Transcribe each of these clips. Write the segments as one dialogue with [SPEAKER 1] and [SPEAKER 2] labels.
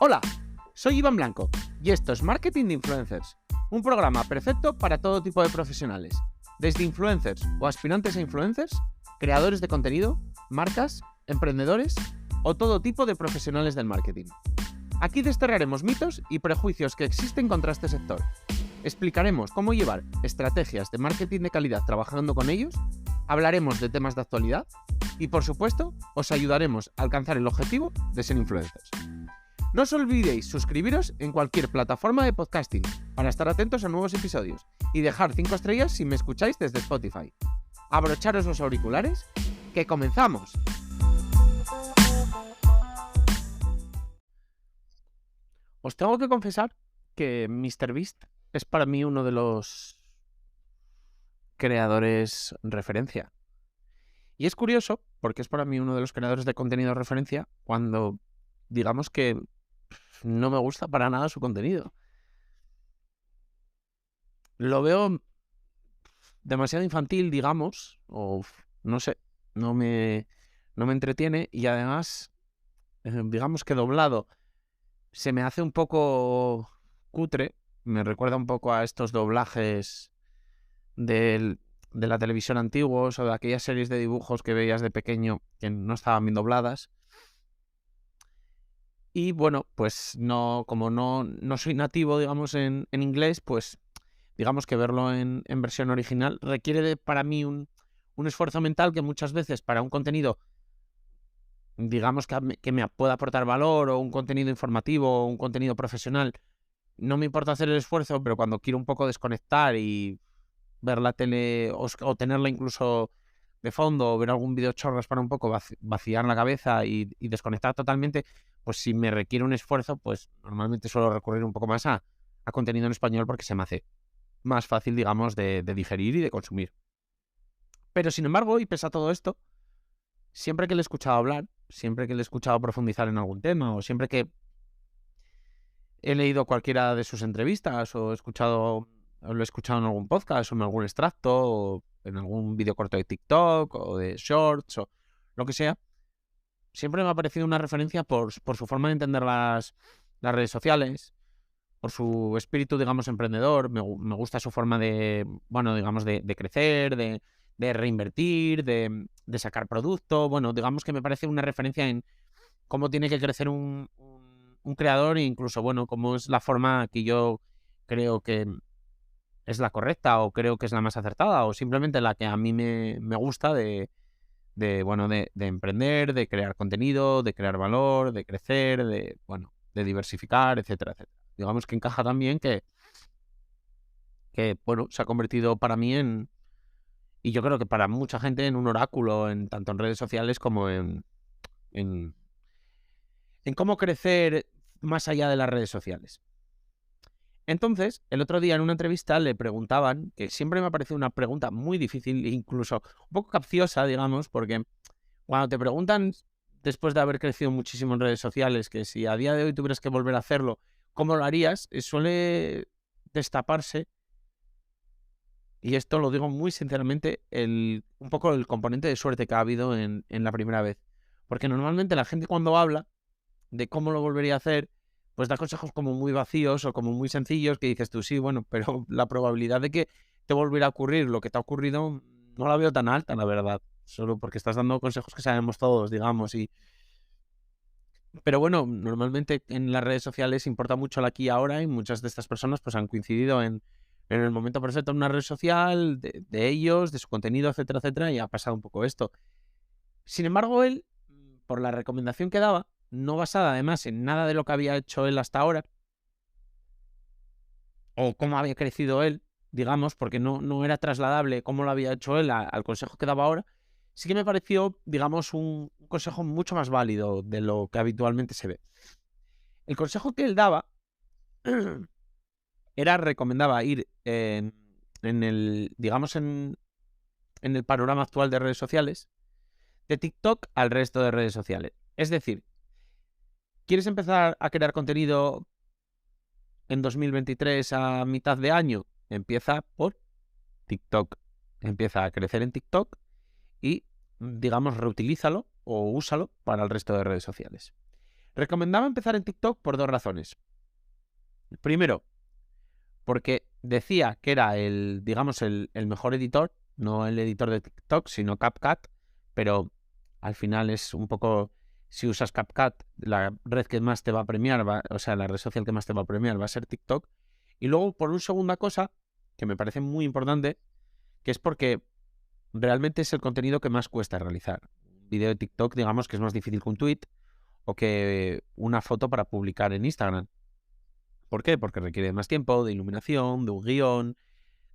[SPEAKER 1] Hola, soy Iván Blanco y esto es Marketing de Influencers, un programa perfecto para todo tipo de profesionales, desde influencers o aspirantes a influencers, creadores de contenido, marcas, emprendedores o todo tipo de profesionales del marketing. Aquí desterraremos mitos y prejuicios que existen contra este sector. Explicaremos cómo llevar estrategias de marketing de calidad trabajando con ellos, hablaremos de temas de actualidad y, por supuesto, os ayudaremos a alcanzar el objetivo de ser influencers. No os olvidéis suscribiros en cualquier plataforma de podcasting para estar atentos a nuevos episodios y dejar 5 estrellas si me escucháis desde Spotify. Abrocharos los auriculares, que comenzamos. Os tengo que confesar que MrBeast es para mí uno de los creadores referencia. Y es curioso porque es para mí uno de los creadores de contenido referencia cuando digamos que no me gusta para nada su contenido. Lo veo demasiado infantil, digamos, o no sé, no me entretiene y además, digamos que doblado se me hace un poco cutre, me recuerda un poco a estos doblajes de la televisión antiguos o de aquellas series de dibujos que veías de pequeño que no estaban bien dobladas. Y bueno, pues como no soy nativo, digamos, en inglés, pues digamos que verlo en versión original requiere para mí un esfuerzo mental que muchas veces para un contenido, digamos, que me pueda aportar valor o un contenido informativo o un contenido profesional, no me importa hacer el esfuerzo, pero cuando quiero un poco desconectar y ver la tele o tenerla incluso de fondo o ver algún vídeo chorras para un poco vaciar la cabeza y desconectar totalmente, pues si me requiere un esfuerzo, pues normalmente suelo recurrir un poco más a contenido en español porque se me hace más fácil, digamos, de digerir y de consumir. Pero sin embargo, y pese a todo esto, siempre que le he escuchado hablar, siempre que le he escuchado profundizar en algún tema o siempre que he leído cualquiera de sus entrevistas o lo he escuchado en algún podcast o en algún extracto o en algún vídeo corto de TikTok o de Shorts o lo que sea, siempre me ha parecido una referencia por su forma de entender las redes sociales, por su espíritu, digamos, emprendedor. Me gusta su forma de, bueno, digamos, de crecer, de reinvertir, de sacar producto. Bueno, digamos que me parece una referencia en cómo tiene que crecer un creador e incluso, bueno, cómo es la forma que yo creo que es la correcta o creo que es la más acertada o simplemente la que a mí me gusta de emprender, de crear contenido, de crear valor, de crecer, de diversificar, etcétera, etcétera. Digamos que encaja también que bueno, se ha convertido para mí y yo creo que para mucha gente en un oráculo, tanto en redes sociales como en cómo crecer más allá de las redes sociales. Entonces, el otro día en una entrevista le preguntaban, que siempre me ha parecido una pregunta muy difícil, incluso un poco capciosa, digamos, porque cuando te preguntan, después de haber crecido muchísimo en redes sociales, que si a día de hoy tuvieras que volver a hacerlo, ¿cómo lo harías? Suele destaparse, y esto lo digo muy sinceramente, un poco el componente de suerte que ha habido en la primera vez. Porque normalmente la gente cuando habla de cómo lo volvería a hacer, pues da consejos como muy vacíos o como muy sencillos que dices tú, sí, bueno, pero la probabilidad de que te volviera a ocurrir lo que te ha ocurrido no la veo tan alta, la verdad. Solo porque estás dando consejos que sabemos todos, digamos. Pero bueno, normalmente en las redes sociales importa mucho el aquí y ahora y muchas de estas personas pues han coincidido en el momento perfecto en una red social, de ellos, de su contenido, etcétera, etcétera, y ha pasado un poco esto. Sin embargo, él, por la recomendación que daba, no basada además en nada de lo que había hecho él hasta ahora, o cómo había crecido él, digamos, porque no era trasladable cómo lo había hecho él al consejo que daba ahora, sí que me pareció, digamos, un consejo mucho más válido de lo que habitualmente se ve. El consejo que él daba recomendaba ir en el, digamos, en el panorama actual de redes sociales, de TikTok al resto de redes sociales. Es decir, ¿quieres empezar a crear contenido en 2023 a mitad de año? Empieza por TikTok. Empieza a crecer en TikTok y, digamos, reutilízalo o úsalo para el resto de redes sociales. Recomendaba empezar en TikTok por 2 razones. Primero, porque decía que era digamos, el mejor editor, no el editor de TikTok, sino CapCut, pero al final es un poco, si usas CapCut, la red que más te va a premiar, o sea, la red social que más te va a premiar va a ser TikTok. Y luego, por una segunda cosa, que me parece muy importante, que es porque realmente es el contenido que más cuesta realizar. Un vídeo de TikTok, digamos que es más difícil que un tweet o que una foto para publicar en Instagram. ¿Por qué? Porque requiere más tiempo, de iluminación, de un guión,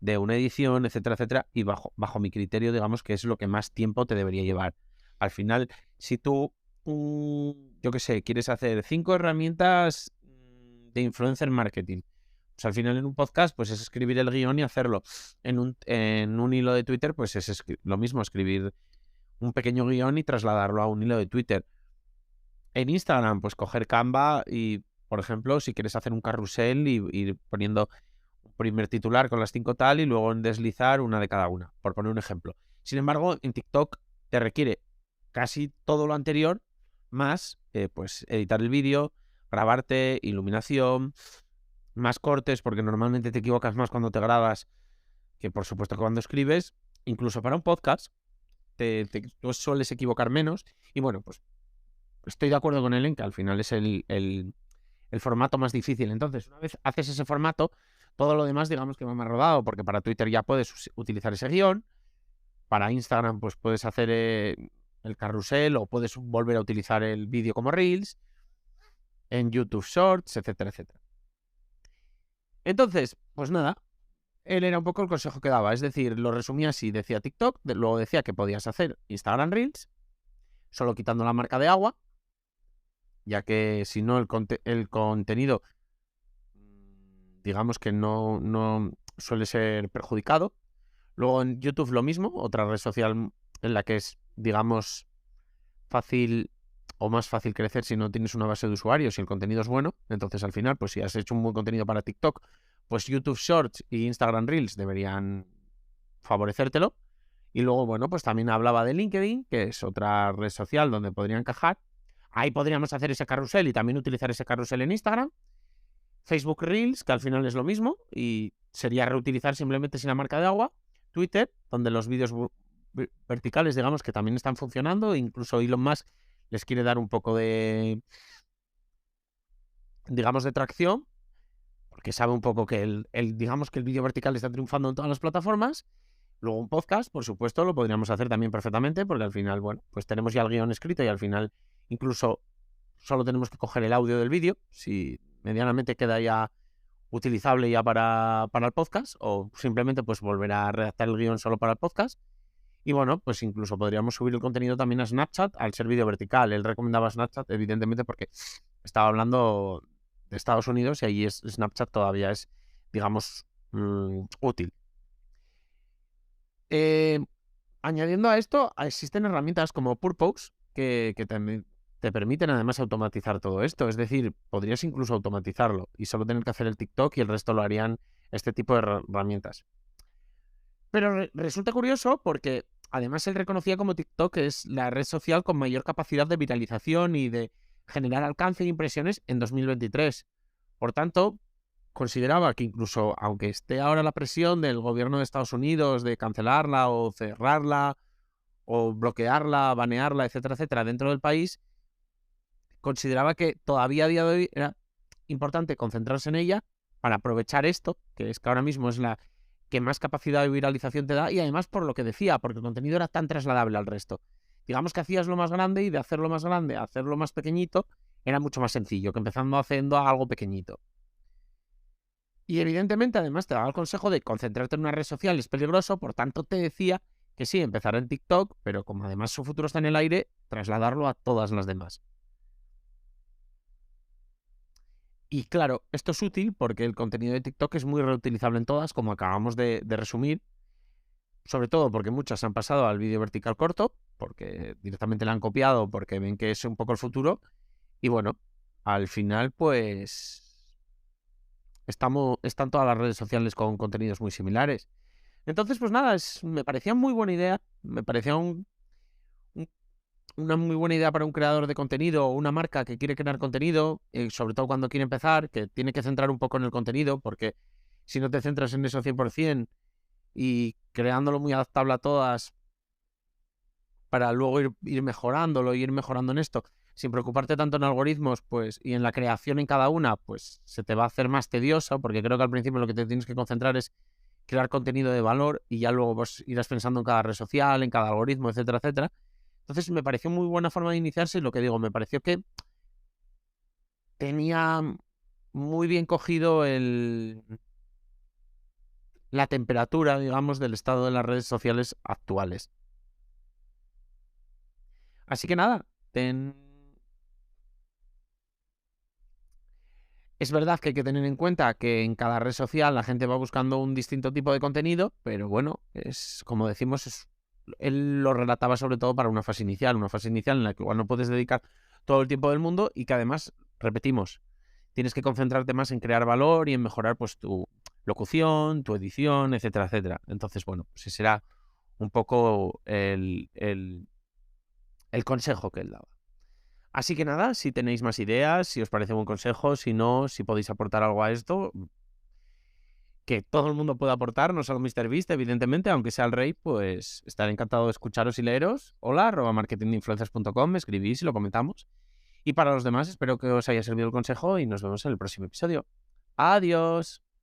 [SPEAKER 1] de una edición, etcétera, etcétera. Y bajo mi criterio, digamos que es lo que más tiempo te debería llevar. Al final, si tú, yo qué sé, quieres hacer 5 herramientas de influencer marketing, pues al final en un podcast pues es escribir el guión y hacerlo. En un hilo de Twitter pues es lo mismo, escribir un pequeño guión y trasladarlo a un hilo de Twitter. En Instagram pues coger Canva y, por ejemplo, si quieres hacer un carrusel y ir poniendo un primer titular con las 5 tal y luego en deslizar una de cada una, por poner un ejemplo. Sin embargo, en TikTok te requiere casi todo lo anterior, más pues editar el vídeo, grabarte, iluminación, más cortes, porque normalmente te equivocas más cuando te grabas que por supuesto que cuando escribes. Incluso para un podcast tú sueles equivocar menos. Y bueno, pues estoy de acuerdo con él en que al final es el formato más difícil. Entonces, una vez haces ese formato, todo lo demás digamos que va más rodado, porque para Twitter ya puedes utilizar ese guión, para Instagram pues puedes hacer el carrusel o puedes volver a utilizar el vídeo como Reels, en YouTube Shorts, etcétera, etcétera. Entonces, pues nada, él era un poco el consejo que daba, es decir, lo resumía así, decía TikTok, luego decía que podías hacer Instagram Reels, solo quitando la marca de agua, ya que si no el contenido, digamos que no suele ser perjudicado. Luego en YouTube lo mismo, otra red social en la que es, digamos, fácil o más fácil crecer si no tienes una base de usuarios y el contenido es bueno. Entonces al final, pues si has hecho un buen contenido para TikTok, pues YouTube Shorts y Instagram Reels deberían favorecértelo. Y luego, bueno, pues también hablaba de LinkedIn, que es otra red social donde podría encajar. Ahí podríamos hacer ese carrusel y también utilizar ese carrusel en Instagram. Facebook Reels, que al final es lo mismo y sería reutilizar simplemente sin la marca de agua. Twitter, donde los vídeos verticales, digamos, que también están funcionando. Incluso Elon Musk les quiere dar un poco de, digamos, de tracción, porque sabe un poco que digamos que el vídeo vertical está triunfando en todas las plataformas. Luego un podcast, por supuesto, lo podríamos hacer también perfectamente, porque al final, bueno, pues tenemos ya el guión escrito y al final incluso solo tenemos que coger el audio del vídeo, si medianamente queda ya utilizable ya para el podcast, o simplemente pues volver a redactar el guión solo para el podcast. Y bueno, pues incluso podríamos subir el contenido también a Snapchat al ser vídeo vertical. Él recomendaba Snapchat, evidentemente, porque estaba hablando de Estados Unidos y ahí Snapchat todavía es, digamos, útil. Añadiendo a esto, existen herramientas como Purpose que también te permiten además automatizar todo esto. Es decir, podrías incluso automatizarlo y solo tener que hacer el TikTok y el resto lo harían este tipo de herramientas. Pero resulta curioso porque además él reconocía como TikTok es la red social con mayor capacidad de viralización y de generar alcance e impresiones en 2023. Por tanto, consideraba que incluso aunque esté ahora la presión del gobierno de Estados Unidos de cancelarla o cerrarla o bloquearla, banearla, etcétera, etcétera, dentro del país, consideraba que todavía a día de hoy era importante concentrarse en ella para aprovechar esto, que es que ahora mismo es la que más capacidad de viralización te da, y además por lo que decía, porque el contenido era tan trasladable al resto. Digamos que hacías lo más grande y de hacerlo más grande a hacerlo más pequeñito era mucho más sencillo que empezando haciendo algo pequeñito. Y evidentemente además te daba el consejo de concentrarte en una red social es peligroso, por tanto te decía que sí, empezar en TikTok, pero como además su futuro está en el aire, trasladarlo a todas las demás. Y claro, esto es útil porque el contenido de TikTok es muy reutilizable en todas, como acabamos de resumir, sobre todo porque muchas han pasado al vídeo vertical corto, porque directamente la han copiado, porque ven que es un poco el futuro, y bueno, al final pues están todas las redes sociales con contenidos muy similares. Entonces, pues nada, me parecía muy buena idea, me parecía un una muy buena idea para un creador de contenido o una marca que quiere crear contenido, sobre todo cuando quiere empezar, que tiene que centrar un poco en el contenido, porque si no te centras en eso 100% y creándolo muy adaptable a todas para luego ir mejorándolo, ir mejorando en esto, sin preocuparte tanto en algoritmos, pues, y en la creación en cada una, pues se te va a hacer más tedioso, porque creo que al principio lo que te tienes que concentrar es crear contenido de valor y ya luego vos irás pensando en cada red social, en cada algoritmo, etcétera, etcétera. Entonces me pareció muy buena forma de iniciarse y lo que digo, me pareció que tenía muy bien cogido la temperatura, digamos, del estado de las redes sociales actuales. Así que nada, es verdad que hay que tener en cuenta que en cada red social la gente va buscando un distinto tipo de contenido, pero bueno, es como decimos, él lo relataba sobre todo para una fase inicial en la que igual no puedes dedicar todo el tiempo del mundo y que además, repetimos, tienes que concentrarte más en crear valor y en mejorar pues tu locución, tu edición, etcétera, etcétera. Entonces, bueno, pues ese será un poco el consejo que él daba. Así que nada, si tenéis más ideas, si os parece buen consejo, si no, si podéis aportar algo a esto, que todo el mundo pueda aportar, no solo MrBeast, evidentemente, aunque sea el rey, pues estaré encantado de escucharos y leeros. Hola, @marketinginfluencers.com, me escribís y lo comentamos. Y para los demás, espero que os haya servido el consejo y nos vemos en el próximo episodio. Adiós.